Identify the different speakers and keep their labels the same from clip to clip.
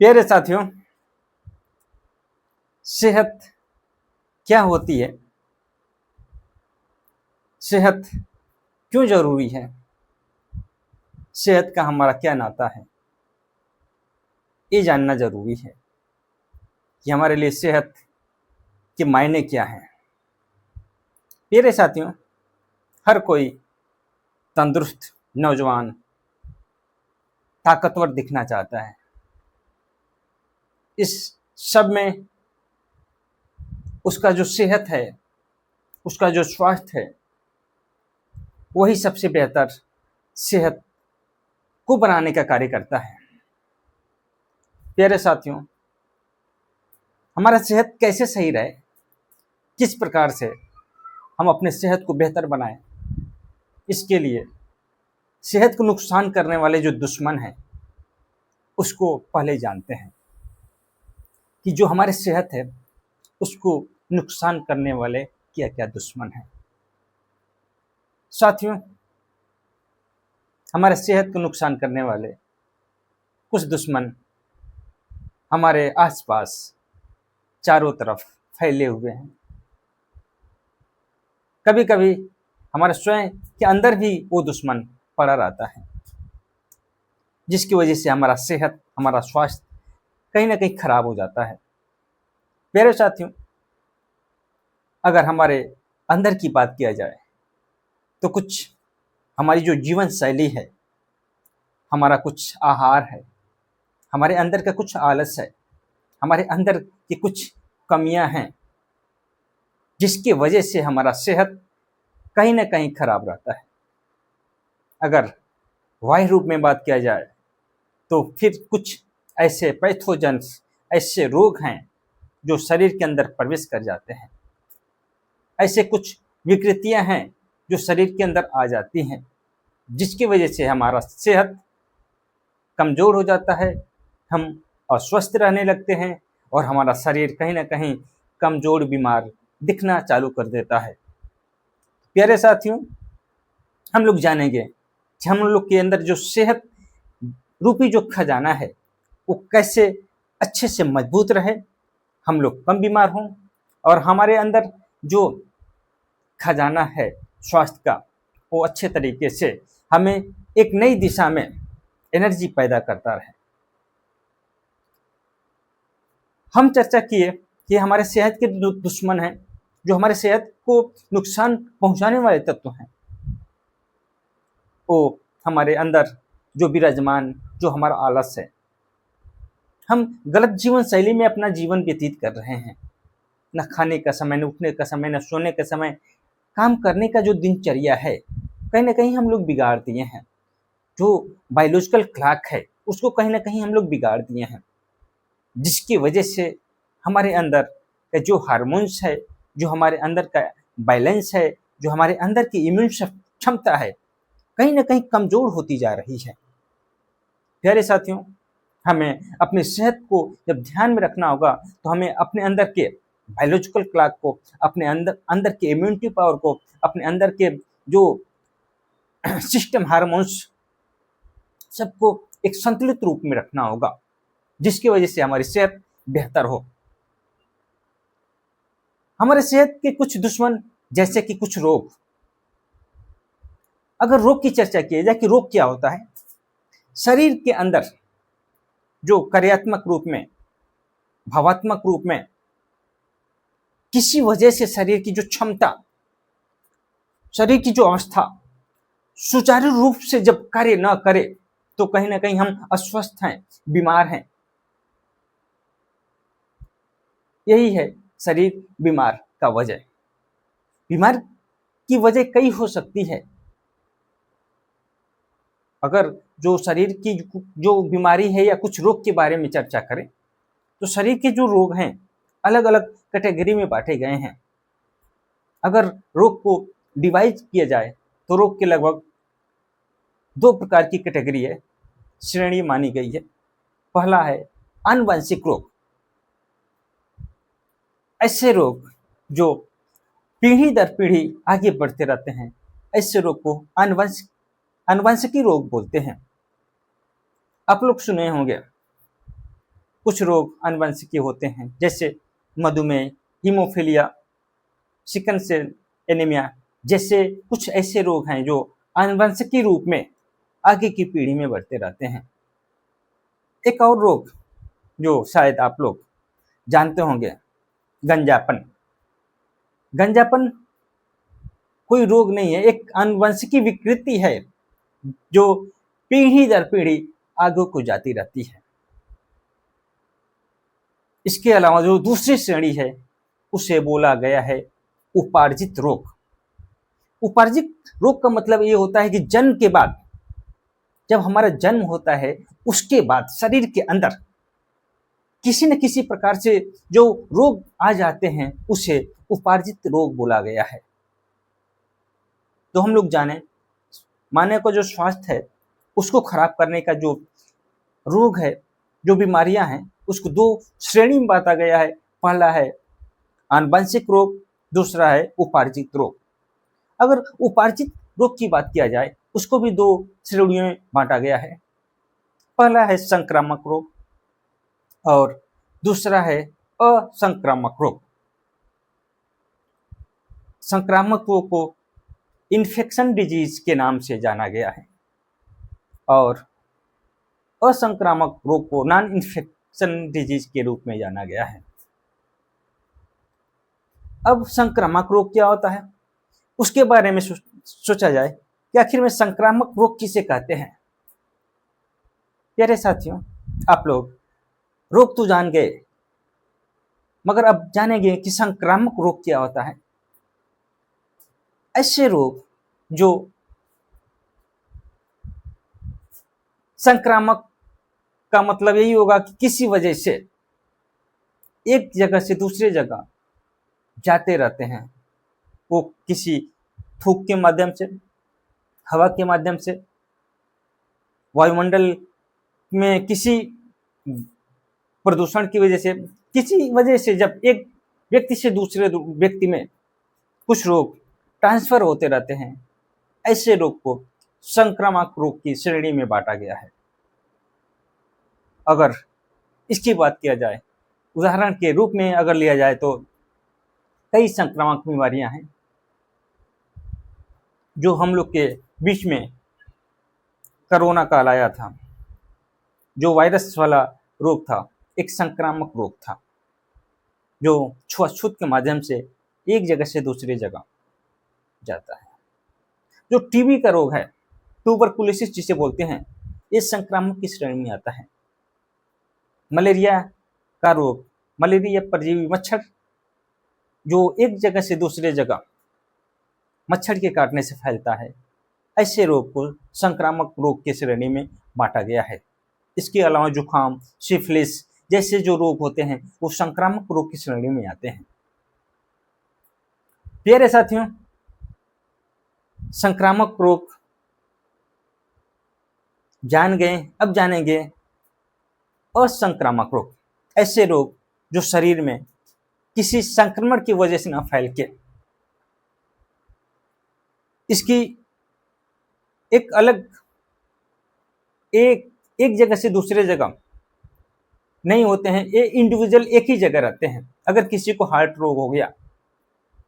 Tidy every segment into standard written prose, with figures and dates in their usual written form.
Speaker 1: प्यारे साथियों, सेहत क्या होती है? सेहत क्यों जरूरी है? सेहत का हमारा क्या नाता है? ये जानना जरूरी है कि हमारे लिए सेहत के मायने क्या हैं। प्यारे साथियों, हर कोई तंदुरुस्त नौजवान ताकतवर दिखना चाहता है। इस सब में उसका जो सेहत है, उसका जो स्वास्थ्य है, वही सबसे बेहतर सेहत को बनाने का कार्य करता है। प्यारे साथियों, हमारा सेहत कैसे सही रहे, किस प्रकार से हम अपने सेहत को बेहतर बनाएं, इसके लिए सेहत को नुकसान करने वाले जो दुश्मन हैं उसको पहले जानते हैं कि जो हमारे सेहत है उसको नुकसान करने वाले क्या क्या दुश्मन हैं। साथियों, हमारे सेहत को नुकसान करने वाले कुछ दुश्मन हमारे आसपास चारों तरफ फैले हुए हैं। कभी कभी हमारे स्वयं के अंदर भी वो दुश्मन पड़ा रहता है, जिसकी वजह से हमारा सेहत, हमारा स्वास्थ्य कहीं ना कहीं खराब हो जाता है। प्यारे साथियों, अगर हमारे अंदर की बात किया जाए तो कुछ हमारी जो जीवन शैली है, हमारा कुछ आहार है, हमारे अंदर का कुछ आलस है, हमारे अंदर की कुछ कमियां हैं, जिसकी वजह से हमारा सेहत कहीं ना कहीं खराब रहता है। अगर वायु रूप में बात किया जाए तो फिर कुछ ऐसे पैथोजेंस, ऐसे रोग हैं जो शरीर के अंदर प्रवेश कर जाते हैं। ऐसे कुछ विकृतियां हैं जो शरीर के अंदर आ जाती हैं, जिसकी वजह से हमारा सेहत कमजोर हो जाता है, हम अस्वस्थ रहने लगते हैं और हमारा शरीर कहीं ना कहीं कमजोर, बीमार दिखना चालू कर देता है। प्यारे साथियों, हम लोग जानेंगे कि हम लोग के अंदर जो सेहत रूपी जो खजाना है वो कैसे अच्छे से मजबूत रहे, हम लोग कम बीमार हों और हमारे अंदर जो खजाना है स्वास्थ्य का वो अच्छे तरीके से हमें एक नई दिशा में एनर्जी पैदा करता रहे। हम चर्चा किए कि हमारे सेहत के दुश्मन हैं, जो हमारे सेहत को नुकसान पहुंचाने वाले तत्व हैं। वो हमारे अंदर जो विराजमान, जो हमारा आलस है, हम गलत जीवन शैली में अपना जीवन व्यतीत कर रहे हैं। न खाने का समय, न उठने का समय, न सोने का समय, काम करने का जो दिनचर्या है कहीं ना कहीं हम लोग बिगाड़ दिए हैं। जो बायोलॉजिकल क्लॉक है उसको कहीं ना कहीं हम लोग बिगाड़ दिए हैं, जिसकी वजह से हमारे अंदर का जो हार्मोन्स है, जो हमारे अंदर का बैलेंस है, जो हमारे अंदर की इम्यून क्षमता है, कहीं ना कहीं कमजोर होती जा रही है। प्यारे साथियों, हमें अपनी सेहत को जब ध्यान में रखना होगा तो हमें अपने अंदर के बायोलॉजिकल क्लॉक को, अपने अंदर अंदर के इम्यूनिटी पावर को, अपने अंदर के जो सिस्टम, हार्मोन्स, सबको एक संतुलित रूप में रखना होगा, जिसकी वजह से हमारी सेहत बेहतर हो। हमारे सेहत के कुछ दुश्मन जैसे कि कुछ रोग। अगर रोग की चर्चा की जाए कि रोग क्या होता है, शरीर के अंदर जो कार्यात्मक रूप में, भावात्मक रूप में किसी वजह से शरीर की जो क्षमता, शरीर की जो अवस्था सुचारू रूप से जब कार्य न करे तो कहीं ना कहीं हम अस्वस्थ हैं, बीमार हैं। यही है शरीर बीमार का वजह। बीमार की वजह कई हो सकती है। अगर जो शरीर की जो बीमारी है या कुछ रोग के बारे में चर्चा करें तो शरीर के जो रोग हैं अलग अलग कैटेगरी में बांटे गए हैं। अगर रोग को डिवाइड किया जाए तो रोग के लगभग 2 प्रकार की कैटेगरी है, श्रेणी मानी गई है। पहला है आनुवंशिक रोग। ऐसे रोग जो पीढ़ी दर पीढ़ी आगे बढ़ते रहते हैं, ऐसे रोग को आनुवंशिकी रोग बोलते हैं। आप लोग सुने होंगे कुछ रोग आनुवंशिकीय होते हैं, जैसे मधुमेह, हीमोफीलिया, सिकल सेल एनीमिया जैसे कुछ ऐसे रोग हैं जो आनुवंशिकी रूप में आगे की पीढ़ी में बढ़ते रहते हैं। एक और रोग जो शायद आप लोग जानते होंगे, गंजापन। गंजापन कोई रोग नहीं है, एक आनुवंशिकी विकृति है जो पीढ़ी दर पीढ़ी आगे को जाती रहती है। इसके अलावा जो दूसरी श्रेणी है उसे बोला गया है उपार्जित रोग। उपार्जित रोग का मतलब ये होता है कि जन्म के बाद, जब हमारा जन्म होता है उसके बाद शरीर के अंदर किसी न किसी प्रकार से जो रोग आ जाते हैं उसे उपार्जित रोग बोला गया है। तो हम लोग जाने मानव का जो स्वास्थ्य है उसको खराब करने का जो रोग है, जो बीमारियां हैं, उसको दो श्रेणी में बांटा गया है। पहला है आनुवंशिक रोग, दूसरा है उपार्जित रोग। अगर उपार्जित रोग की बात किया जाए उसको भी दो श्रेणियों में बांटा गया है। पहला है संक्रामक रोग और दूसरा है असंक्रामक रोग। संक्रामक रोग को इन्फेक्शन डिजीज के नाम से जाना गया है और असंक्रामक रोग को नॉन इन्फेक्शन डिजीज के रूप में जाना गया है। अब संक्रामक रोग क्या होता है उसके बारे में सोचा जाए कि आखिर में संक्रामक रोग किसे कहते हैं। प्यारे साथियों, आप लोग रोग तो जान गए, मगर अब जानेंगे कि संक्रामक रोग क्या होता है। ऐसे रोग जो संक्रामक का मतलब यही होगा कि किसी वजह से एक जगह से दूसरे जगह जाते रहते हैं। वो किसी थूक के माध्यम से, हवा के माध्यम से, वायुमंडल में किसी प्रदूषण की वजह से, किसी वजह से जब एक व्यक्ति से दूसरे व्यक्ति में कुछ रोग ट्रांसफर होते रहते हैं, ऐसे रोग को संक्रामक रोग की श्रेणी में बांटा गया है। अगर इसकी बात किया जाए, उदाहरण के रूप में अगर लिया जाए तो कई संक्रामक बीमारियां हैं जो हम लोग के बीच में कोरोना काल आया था, जो वायरस वाला रोग था, एक संक्रामक रोग था जो छुआछूत के माध्यम से एक जगह से दूसरी जगह जाता है। जो टीबी का रोग है, ट्यूबरकुलोसिस जिसे बोलते हैं, ये संक्रामक की श्रेणी में आता है। मलेरिया का रोग, मलेरिया परजीवी मच्छर जो एक जगह से दूसरे जगह मच्छर के काटने से फैलता है, ऐसे रोग को संक्रामक रोग की श्रेणी में बांटा गया है। इसके अलावा जुकाम, सिफिलिस जैसे जो रोग होते हैं वो संक्रामक रोग की श्रेणी में आते हैं। प्यारे साथियों, संक्रामक रोग जान गए, अब जानेंगे असंक्रामक रोग। ऐसे रोग जो शरीर में किसी संक्रमण की वजह से न फैल के इसकी एक अलग एक जगह से दूसरे जगह नहीं होते हैं, ये इंडिविजुअल एक ही जगह रहते हैं। अगर किसी को हार्ट रोग हो गया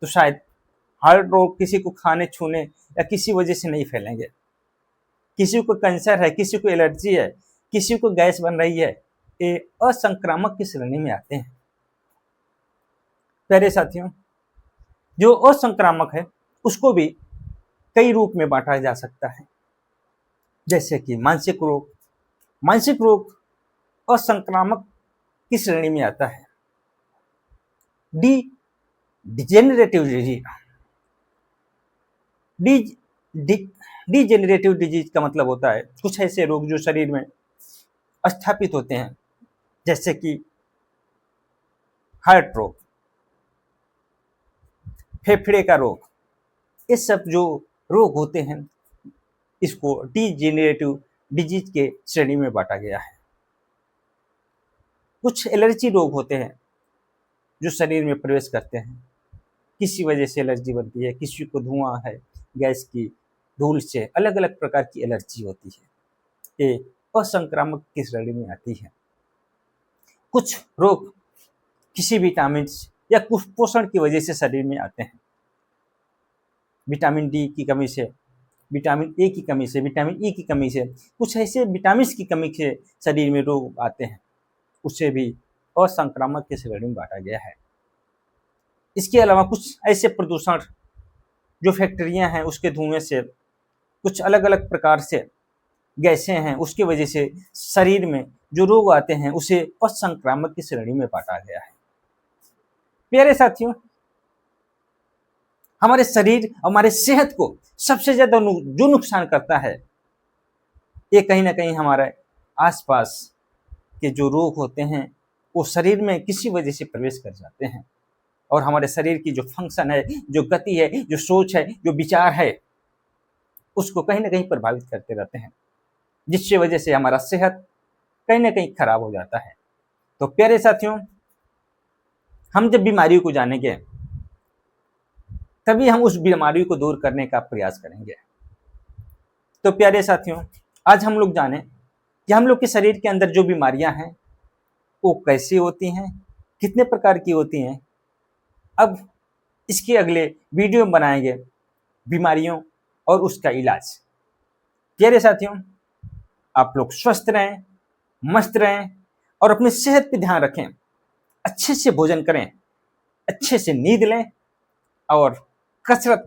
Speaker 1: तो शायद हार्ट रोग किसी को खाने छूने या किसी वजह से नहीं फैलेंगे। किसी को कैंसर है, किसी को एलर्जी है, किसी को गैस बन रही है, ये असंक्रामक की श्रेणी में आते हैं। प्यारे साथियों, जो असंक्रामक है उसको भी कई रूप में बांटा जा सकता है, जैसे कि मानसिक रोग। मानसिक रोग असंक्रामक की श्रेणी में आता है। डिजेनरेटिव डिजीज, डिजेनरेटिव डिजीज का मतलब होता है कुछ ऐसे रोग जो शरीर में स्थापित होते हैं, जैसे कि हार्ट रोग, फेफड़े का रोग। ये सब जो रोग होते हैं इसको डिजेनरेटिव डिजीज के श्रेणी में बांटा गया है। कुछ एलर्जी रोग होते हैं जो शरीर में प्रवेश करते हैं, किसी वजह से एलर्जी बनती है, किसी को धुआं है, गैस की, धूल से, अलग अलग प्रकार की एलर्जी होती है, ये असंक्रामक की श्रेणी में आती है। कुछ रोग किसी विटामिन या कुपोषण की वजह से शरीर में आते हैं। विटामिन डी की कमी से, विटामिन ए की कमी से, विटामिन ई की कमी से, कुछ ऐसे विटामिन की कमी से शरीर में रोग आते हैं, उसे भी असंक्रामक की श्रेणी में बांटा गया है। इसके अलावा कुछ ऐसे प्रदूषण जो फैक्ट्रियां हैं उसके धुएं से, कुछ अलग अलग प्रकार से गैसें हैं, उसकी वजह से शरीर में जो रोग आते हैं उसे असंक्रामक की श्रेणी में बांटा गया है। प्यारे साथियों, हमारे शरीर, हमारे सेहत को सबसे ज्यादा जो नुकसान करता है, ये कहीं ना कहीं हमारे आसपास के जो रोग होते हैं वो शरीर में किसी वजह से प्रवेश कर जाते हैं और हमारे शरीर की जो फंक्शन है, जो गति है, जो सोच है, जो विचार है, उसको कहीं ना कहीं प्रभावित करते रहते हैं, जिसकी वजह से हमारा सेहत कहीं ना कहीं खराब हो जाता है। तो प्यारे साथियों, हम जब बीमारी को जानेंगे तभी हम उस बीमारी को दूर करने का प्रयास करेंगे। तो प्यारे साथियों, आज हम लोग जाने कि हम लोग के शरीर के अंदर जो बीमारियां हैं वो कैसी होती हैं, कितने प्रकार की होती हैं। अब इसके अगले वीडियो में बनाएंगे बीमारियों और उसका इलाज। प्यारे साथियों, आप लोग स्वस्थ रहें, मस्त रहें और अपनी सेहत पे ध्यान रखें, अच्छे से भोजन करें, अच्छे से नींद लें और कसरत